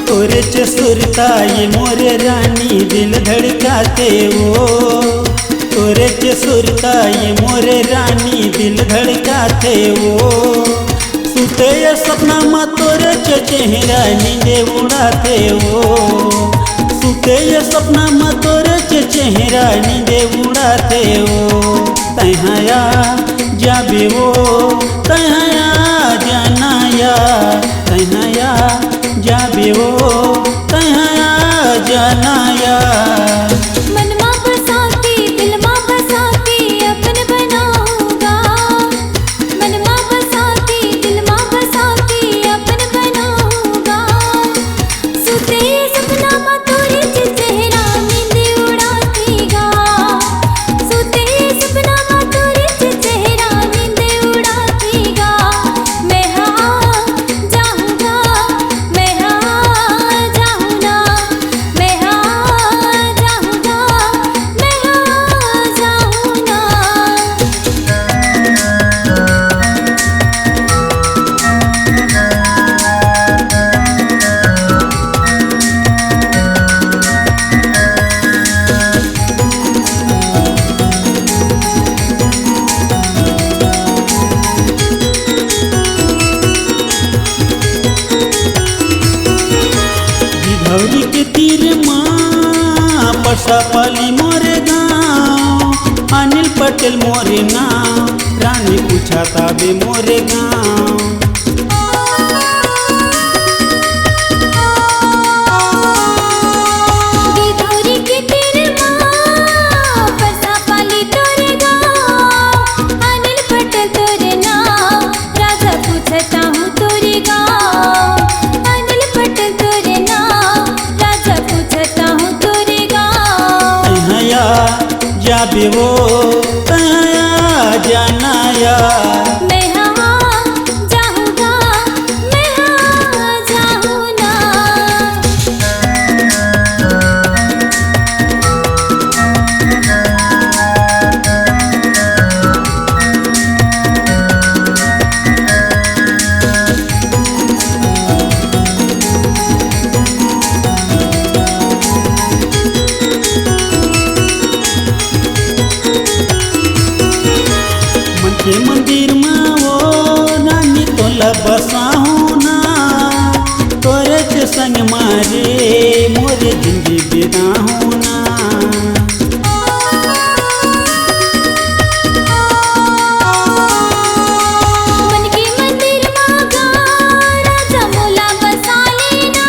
तोरे च सुरताई मोरे रानी दिल धड़काते वो, तोरे च सुरताई मोरे रानी दिल धड़काते वो। सुते सपना मा तोरे च चेहरा नींदे उड़ाते वो, सुते सपना मा तोरे च चेहरा नींदे उड़ाते वो। तैहाया जाबे वो तैहाया जानाया, तैहाया जाबे वो तैहाया जानाया। मनमा बसाती दिल मा बसाती अपन बनाऊंगा, मनमा बसाती दिल मा बसाती अपन बनाऊंगा। सुते सपना मा तोरे चेहरा नींद उड़ातीगा, सुते सपना मा तोरे चेहरा नींद उड़ातीगा। मैं हाँ जाऊंगा, मैं हाँ जाऊंगा, मैं हाँ जाऊंगा, मैं हाँ जाऊंगा। गिधौरी के तीर माँ परसा पाली मोरे गाँव, अनिल पटेल मोरे नाम, रानी पूछा ताबे मोरे गाँव। गिधौरी के तीर माँ परसा पाली तोरे गाँव, अनिल पटेल तोरे नाम, राजा पूछता हूँ तोरे गाँव। अनिल पटेल तोरे नाम, राजा पूछता हूँ तोरे गाँव। तैहाया जाबे वो तैहाया जानाया। मैं हाँ जाऊंगा, मैं हाँ जाऊंगा। मन के मंदिर में वो रानी तोला बसाहू ना, तोरे के संग मारे मोरे जिंदगी बिताहू ना। मन के मंदिर मागा राजा मोला बसा लेना,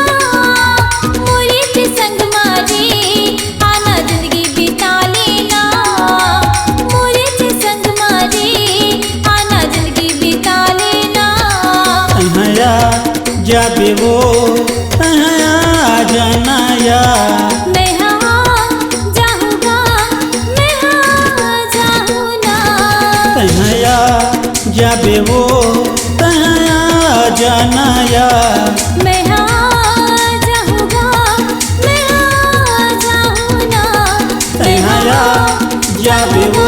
मोरे के संग मारे आना जिंदगी बिता लेना, मोरे के संग मारे आना जिंदगी बिता लेना। तैहाया जाबे वो तैहाया जानाया। मैं हाँ जाऊंगा, मैं हाँ जाऊंगा। तैहाया जाबे वो तैहाया जानाया। मैं हाँ जाऊंगा, मैं हाँ जाऊंगा। तैहाया जाबे वो